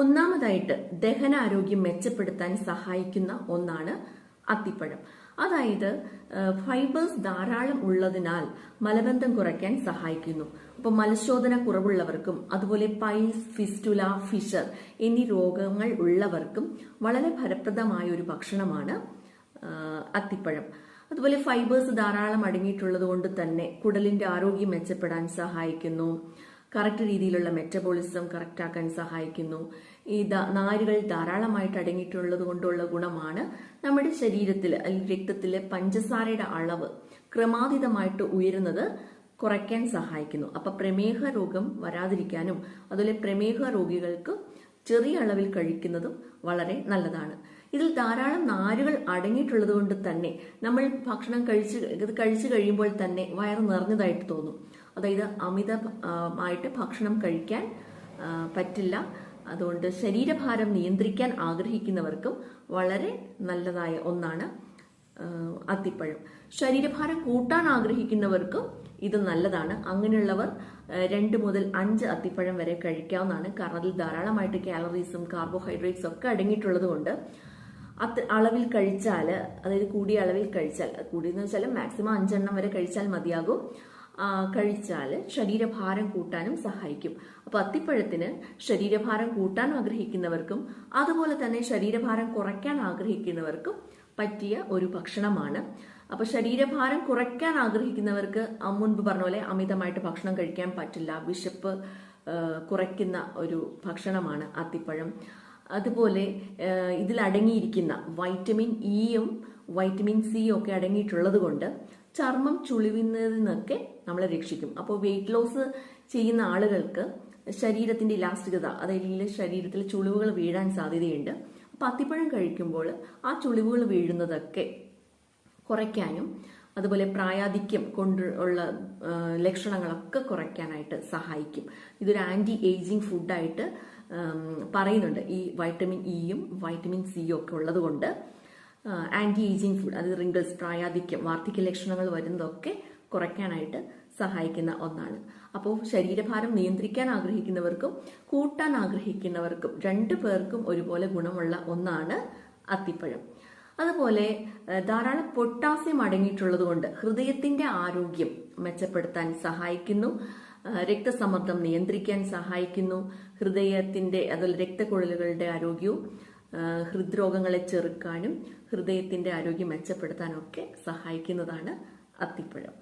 ഒന്നാമതായിട്ട് ദഹനാരോഗ്യം മെച്ചപ്പെടുത്താൻ സഹായിക്കുന്ന ഒന്നാണ് അത്തിപ്പഴം. അതായത് ഫൈബേഴ്സ് ധാരാളം ഉള്ളതിനാൽ മലബന്ധം കുറയ്ക്കാൻ സഹായിക്കുന്നു. അപ്പൊ മലശോധന കുറവുള്ളവർക്കും അതുപോലെ പൈൽസ്, ഫിസ്റ്റുല, ഫിഷർ എന്നീ രോഗങ്ങൾ ഉള്ളവർക്കും വളരെ ഫലപ്രദമായ ഒരു ഭക്ഷണമാണ് അത്തിപ്പഴം. അതുപോലെ ഫൈബേഴ്സ് ധാരാളം അടങ്ങിയിട്ടുള്ളത് കൊണ്ട് തന്നെ കുടലിന്റെ ആരോഗ്യം മെച്ചപ്പെടാൻ സഹായിക്കുന്നു. കറക്റ്റ് രീതിയിലുള്ള മെറ്റബോളിസം കറക്റ്റ് ആക്കാൻ സഹായിക്കുന്നു. ഈ നാരുകൾ ധാരാളമായിട്ട് അടങ്ങിയിട്ടുള്ളത് കൊണ്ടുള്ള ഗുണമാണ് നമ്മുടെ ശരീരത്തിൽ അല്ലെങ്കിൽ രക്തത്തിലെ പഞ്ചസാരയുടെ അളവ് ക്രമാതീതമായിട്ട് ഉയരുന്നത് കുറയ്ക്കാൻ സഹായിക്കുന്നു. അപ്പൊ പ്രമേഹ രോഗം വരാതിരിക്കാനും അതുപോലെ പ്രമേഹ രോഗികൾക്ക് ചെറിയ അളവിൽ കഴിക്കുന്നതും വളരെ നല്ലതാണ്. ഇതിൽ ധാരാളം നാരുകൾ അടങ്ങിയിട്ടുള്ളത് കൊണ്ട് തന്നെ നമ്മൾ ഭക്ഷണം കഴിച്ചു കഴിയുമ്പോൾ തന്നെ വയറ് നിറഞ്ഞതായിട്ട് തോന്നും. അതായത് അമിതമായിട്ട് ഭക്ഷണം കഴിക്കാൻ പറ്റില്ല. അതുകൊണ്ട് ശരീരഭാരം നിയന്ത്രിക്കാൻ ആഗ്രഹിക്കുന്നവർക്കും വളരെ നല്ലതായ ഒന്നാണ് അത്തിപ്പഴം. ശരീരഭാരം കൂട്ടാൻ ആഗ്രഹിക്കുന്നവർക്കും ഇത് നല്ലതാണ്. അങ്ങനെയുള്ളവർ 2 മുതൽ 5 അത്തിപ്പഴം വരെ കഴിക്കാവുന്നതാണ്. കാരണം അതിൽ ധാരാളമായിട്ട് കാലറീസും കാർബോഹൈഡ്രേറ്റ്സും ഒക്കെ അടങ്ങിയിട്ടുള്ളത് കൊണ്ട് അളവിൽ കഴിച്ചാൽ, അതായത് കൂടിയ അളവിൽ കഴിച്ചാൽ, കൂടിയെന്ന് വെച്ചാൽ മാക്സിമം 5 എണ്ണം വരെ കഴിച്ചാൽ മതിയാകും. കഴിച്ചാൽ ശരീരഭാരം കൂട്ടാനും സഹായിക്കും. അപ്പൊ അത്തിപ്പഴത്തിന് ശരീരഭാരം കൂട്ടാൻ ആഗ്രഹിക്കുന്നവർക്കും അതുപോലെ തന്നെ ശരീരഭാരം കുറയ്ക്കാൻ ആഗ്രഹിക്കുന്നവർക്കും പറ്റിയ ഒരു ഭക്ഷണമാണ്. അപ്പൊ ശരീരഭാരം കുറയ്ക്കാൻ ആഗ്രഹിക്കുന്നവർക്ക് മുൻപ് പറഞ്ഞ പോലെ അമിതമായിട്ട് ഭക്ഷണം കഴിക്കാൻ പറ്റില്ല. വിശപ്പ് കുറയ്ക്കുന്ന ഒരു ഭക്ഷണമാണ് അത്തിപ്പഴം. അതുപോലെ ഇതിൽ അടങ്ങിയിരിക്കുന്ന വൈറ്റമിൻ ഇയും വൈറ്റമിൻ സിയും ഒക്കെ അടങ്ങിയിട്ടുള്ളത് കൊണ്ട് ചർമ്മം ചുളിവുന്നതിൽ നിന്നൊക്കെ നമ്മളെ രക്ഷിക്കും. അപ്പോൾ വെയിറ്റ് ലോസ് ചെയ്യുന്ന ആളുകൾക്ക് ശരീരത്തിന്റെ ഇലാസ്റ്റികത, അതായത് ശരീരത്തിൽ ചുളിവുകൾ വീഴാൻ സാധ്യതയുണ്ട്. അപ്പൊ അത്തിപ്പഴം കഴിക്കുമ്പോൾ ആ ചുളിവുകൾ വീഴുന്നതൊക്കെ കുറയ്ക്കാനും അതുപോലെ പ്രായാധിക്യം കൊണ്ടുള്ള ലക്ഷണങ്ങളൊക്കെ കുറയ്ക്കാനായിട്ട് സഹായിക്കും. ഇതൊരു ആന്റി ഏജിങ് ഫുഡായിട്ട് പറയുന്നുണ്ട്. ഈ വൈറ്റമിൻ ഇയും വൈറ്റമിൻ സിയും ഒക്കെ ഉള്ളത് കൊണ്ട് ആന്റി ഏജിങ് ഫുഡ്, അത് റിങ്കിൾസ്, പ്രായാധിക്യം, വാർദ്ധക്യ ലക്ഷണങ്ങൾ വരുന്നതൊക്കെ കുറയ്ക്കാനായിട്ട് സഹായിക്കുന്ന ഒന്നാണ്. അപ്പോൾ ശരീരഭാരം നിയന്ത്രിക്കാൻ ആഗ്രഹിക്കുന്നവർക്കും കൂട്ടാൻ ആഗ്രഹിക്കുന്നവർക്കും 2 പേർക്കും ഒരുപോലെ ഗുണമുള്ള ഒന്നാണ് അത്തിപ്പഴം. അതുപോലെ ധാരാളം പൊട്ടാസ്യം അടങ്ങിയിട്ടുള്ളത് കൊണ്ട് ഹൃദയത്തിന്റെ ആരോഗ്യം മെച്ചപ്പെടുത്താൻ സഹായിക്കുന്നു. രക്തസമ്മർദ്ദം നിയന്ത്രിക്കാൻ സഹായിക്കുന്നു. ഹൃദയത്തിന്റെ അതുപോലെ രക്തക്കുഴലുകളുടെ ആരോഗ്യവും ഹൃദ്രോഗങ്ങളെ ചെറുക്കാനും ഹൃദയത്തിന്റെ ആരോഗ്യം മെച്ചപ്പെടുത്താനും ഒക്കെ സഹായിക്കുന്നതാണ് അത്തിപ്പഴം.